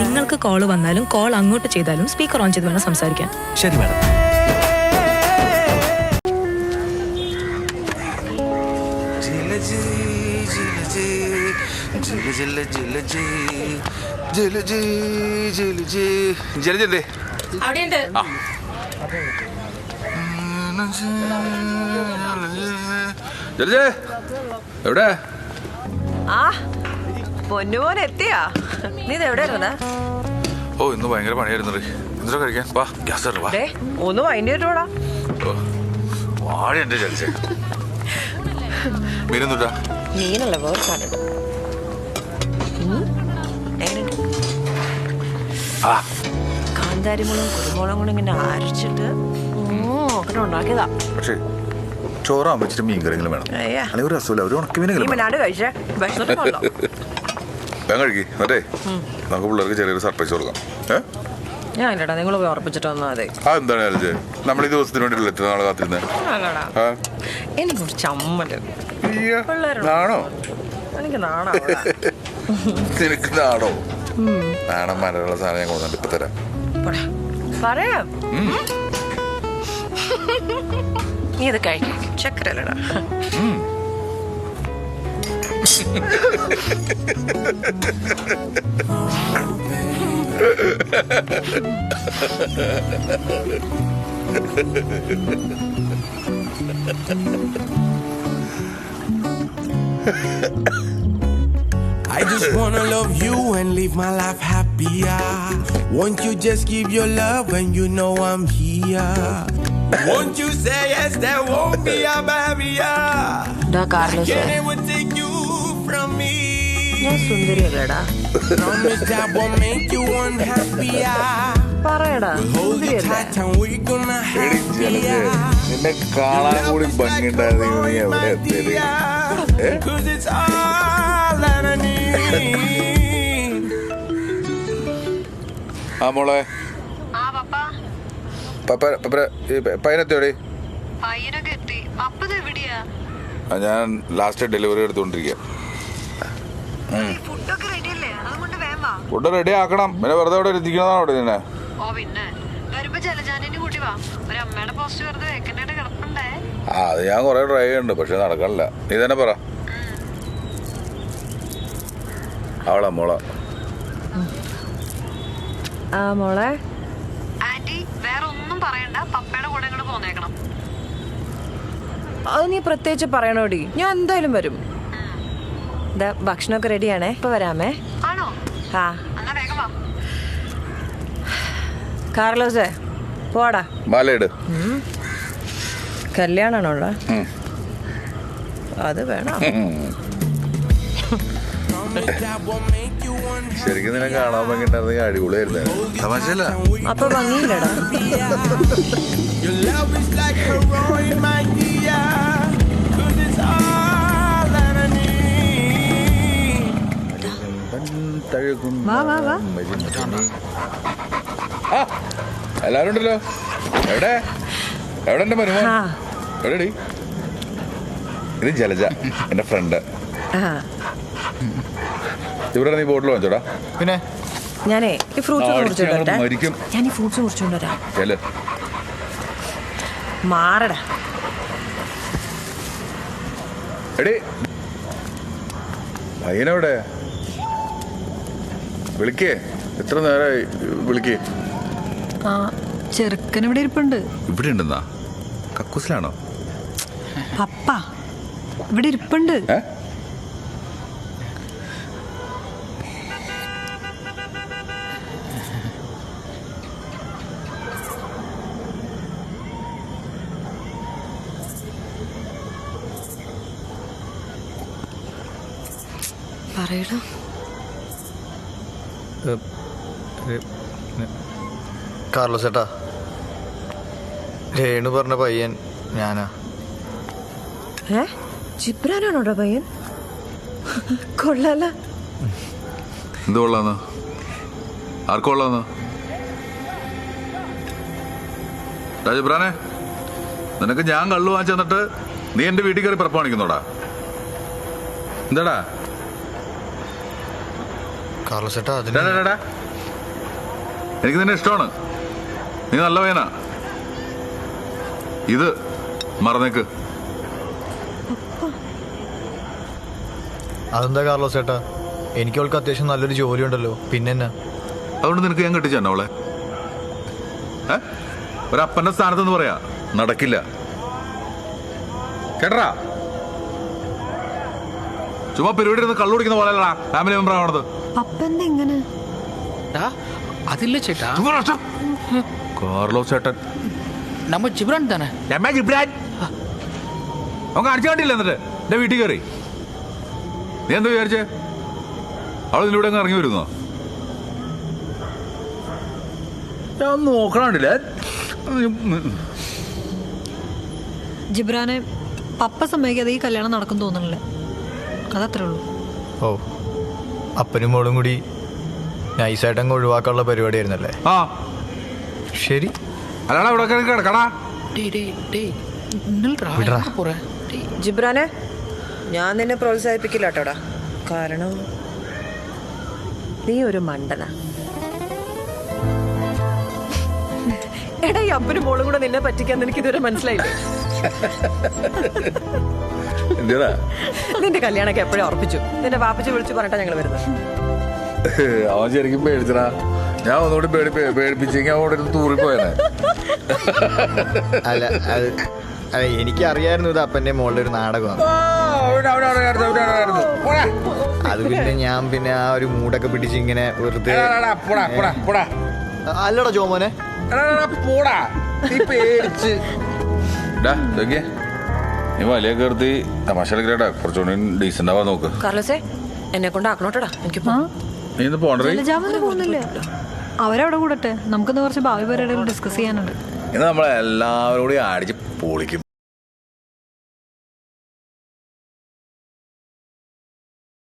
നിങ്ങൾക്ക് കോൾ വന്നാലും കോൾ അങ്ങോട്ട് ചെയ്താലും സ്പീക്കർ ഓൺ ചെയ്ത് വേണം സംസാരിക്കാൻ. ശരി മാഡം. എവിടെ പൊന്നുമോൻ എത്തിയാ? നീ എവിടെയായിരുന്ന? ഓ ഇന്ന് ഭയങ്കര പണിയായിരുന്നു. എന്താ കഴിക്കാൻ? വാ ഗ്യാസ് വാ. ഒന്ന് വൈകിട്ടോടാ. വാഴ എന്റെ ചലിച്ചേ മീനൊന്നുട്ടാ. മീനല്ല വേറെ സാധനം. കാന്താരിമുളകും കുരുമുളകും കൂടെ ഇങ്ങനെ അരച്ചിട്ട് അങ്ങനെ ഉണ്ടാക്കിയതാ. പക്ഷേ ചോറാൻ വെച്ചിട്ട് മീൻ കറിയെങ്കിലും വേണം. അല്ലെങ്കിൽ ഒരു രസമില്ല. ഒരു ഉണക്കമീനെങ്കിലും കഴിച്ചേ. വേഗം കഴിക്കി. മറ്റേ നമുക്ക് പിള്ളേർക്ക് ചെറിയൊരു സർപ്രൈസ് കൊടുക്കാം. ഞാൻ ഇല്ലടാ, നിങ്ങൾ പോയി ഉറപ്പിച്ചിട്ട് വന്നാൽ മതി. എന്താണ് ചലിച്ചേ? നമ്മൾ ഈ ദിവസത്തിന് വേണ്ടിയിട്ടില്ല എത്ര നാളെ കാത്തിരുന്നേ. എനിക്ക് കുറച്ച് അമ്മല് നാണോ? എനിക്ക് നാണോ? നിനക്ക് നാണോ? നാണം മരമുള്ള സാധനം ഞാൻ കൊണ്ടുവന്നിട്ട് ഇപ്പൊ തരാം. പറയാം. നീ ഇത് കഴിക്കാം. ചക്കരല്ലടാ. I just wanna love you and live my life happier. Won't you just give your love when you know I'm here? Won't you say yes, there won't be a barrier. I can't ever take you from me. സുന്ദരിയല്ലേടാ? Promise that won't make you unhappier. പറയടാ. Hold you tight and we're gonna happier. നിന്നെ കാണാൻ കൂടി ഭംഗിണ്ടായിരുന്നു. നീ എവിടെ എത്തിയത്? Cause it's all that I need. ആ മോളെ പയ്യനെത്തിയോടെ? ഞാൻ ലാസ്റ്റ് ഡെലിവറി എടുത്തോണ്ടിരിക്കുക. ഫുഡ് റെഡി ആക്കണം. പിന്നെ വെറുതെ അവിടെ എത്തിക്കണതാണ് അവിടെ നിന്നെ. അത് ഞാൻ കൊറേ ട്രൈ ചെയ്യുന്നുണ്ട്, പക്ഷെ നടക്കണില്ല. നീ തന്നെ പറ. അവളാ മോളെ. മോളെ അത് നീ പ്രത്യേകിച്ച് പറയണോടി. ഞാൻ എന്തായാലും വരും. ഭക്ഷണമൊക്കെ റെഡിയാണേ. ഇപ്പൊ വരാമേ. കാർലോസേ പോടാ. മാലയിട്. കല്യാണാണോടാ? അത് വേണം. ശരിക്കും നിന്നെ കാണാൻ ഭംഗിണ്ടായിരുന്നെങ്കിൽ അടിപൊളിയായിരുന്നു. തമാശല്ല. അപ്പൊ ഭംഗിയില്ലടാ. എല്ലാരും ഉണ്ടല്ലോ. എവിടെ എവിടെ എന്റെ മരുമോൻ? എവിടെടി? ഇത് ജലജ, എന്റെ ഫ്രണ്ട്. ഇവിടെ നീ ബോട്ടിൽ വാങ്ങിച്ചോടാ. പിന്നെ ഞാനേ ഈ ഫ്രൂട്ട്സ് മരിക്കും. ഞാൻ ഈ ഫ്രൂട്ട്സ് മുറിച്ചോണ്ട് വരാം. മാറടാ. എടി പയ്യനെവിടെ? വിളിക്കേ. എത്ര നേരമായി വിളിക്കേ. ചെറുക്കൻ ഇവിടെ ഇരിപ്പുണ്ട്. ഇവിടെ ഉണ്ടെന്നാ? കക്കൂസിലാണോ? പപ്പ ഇവിടെ ഇരിപ്പുണ്ട്. പറയടാ. കാർലോസ് ചേട്ടാ, രേണു പറഞ്ഞ പയ്യൻ ഞാനാ. ജിബ്രാനാണോടാ പയ്യൻ? കൊള്ളാല. എന്ത് കൊള്ളാന്ന്? ആർക്ക് കൊള്ളാന്ന്? ജിബ്രാനെ, നിനക്ക് ഞാൻ കള്ളു വാങ്ങിച്ചു തന്നിട്ട് നീ എന്റെ വീട്ടിൽ കയറി പ്രപ്പാണിക്കുന്നോടാ? എന്താടാ കാർലോസ് ചേട്ടാ അതിന് എനിക്ക് നിന്നെ ഇഷ്ടമാണ്, നീ നല്ല പയ്യനാ. ഇത് മറന്നേക്ക്. അതെന്താ കാർലോസ് ചേട്ടാ, എനിക്ക് അവൾക്ക് അത്യാവശ്യം നല്ലൊരു ജോലി ഉണ്ടല്ലോ, പിന്നെ എന്നാ? അതുകൊണ്ട് നിനക്ക് ഞാൻ കെട്ടിച്ചോ അവളെ? ഒരപ്പന്റെ സ്ഥാനത്തെന്ന് പറയാ നടക്കില്ല, കേട്ടറാ? ചുമ്മാ പരിപാടി ഇരുന്ന് കള്ളു കുടിക്കുന്ന പോലെയല്ലടാ ഫാമിലി മെമ്പർ ആവണത്. അപ്പെന്താ ഇങ്ങനെ? അതില്ല ചേട്ടാ, കാർലോസ് ചേട്ടൻ നമ്മ ജിബ്രാൻ താനെ. ജിബ്രാൻ അവൻ കാണിച്ചു കണ്ടില്ല. എന്നിട്ട് എന്റെ വീട്ടിൽ കയറി നീ എന്താ വിചാരിച്ചേ? അവൾ നിന്റെ ഇവിടെ അങ്ങ് ഇറങ്ങി വരുന്നോ? ഞാൻ നോക്കണില്ല. ജിബ്രാനെ പപ്പ സമ്മതിക്കാതെ ഈ കല്യാണം നടക്കും തോന്നണില്ല, അതത്രേ ഉള്ളൂ. ഓ, അപ്പനും മോളും കൂടി നൈസായിട്ട് അങ്ങ് ഒഴിവാക്കാനുള്ള പരിപാടിയായിരുന്നല്ലേ? ആ ശരി, അല്ലാടാ ഇവിടെ കിടക്കടാ. டேய் டேய் டேய் நில்றா, விடுறா. எங்க போற? டேய் ജിബ്രാനെ, ഞാൻ നിന്നെ പ്രോത്സാഹിപ്പിക്കില്ല കേട്ടോടാ. കാരണം നീ ഒരു മണ്ടന. എടാ, ഈ അപ്പനും മോളും കൂടെ നിന്നെ പറ്റിക്കാന്ന് എനിക്ക് ഇതുവരെ മനസ്സിലായില്ലേ? എന്തിനാ നിന്റെ കല്യാണൊക്കെ എപ്പോഴും ഉറപ്പിച്ചു. നിന്റെ വാപ്പച്ചി വിളിച്ചു പറഞ്ഞിട്ടാ ഞങ്ങൾ വരുന്നത്. അവൻ ശരിക്കും പേടിച്ചടാ. ഞാൻ ഒന്നുകൂടി പേടിപ്പിച്ചെങ്കിൽ അവിടെ ഒരു തൂറിപ്പോയനെ. അല്ല അല്ല എനിക്കറിയായിരുന്നു ഇത് അപ്പൻ്റെ മോളുടെ ഒരു നാടകമാണ്. അത് പിന്നെ ആ ഒരു മൂടൊക്കെ പിടിച്ച് ഇങ്ങനെ വെറുതെ. അല്ലടാ ജോമോനെ, നീ വലിയ കയറി തമാശ കളിക്കലേട്ടാ, കുറച്ചുകൂടി ഡീസന്റ് ആവാൻ നോക്ക്. കാർലോസേ, എന്നെ കൊണ്ട് ആക്കണോട്ടടാ. എനിക്ക് നീ ഇന്ന് പോണ്ടേ? ജലജാമൊന്നും പോകുന്നില്ല, അവരവിടെ കൂടട്ടെ. നമുക്കിന്ന് കുറച്ച് ഭാവി പരിപാടികൾ ഡിസ്കസ് ചെയ്യാനുണ്ട്. ഇന്ന് നമ്മളെല്ലാവരും കൂടി അടിച്ച് പൊളിക്കും.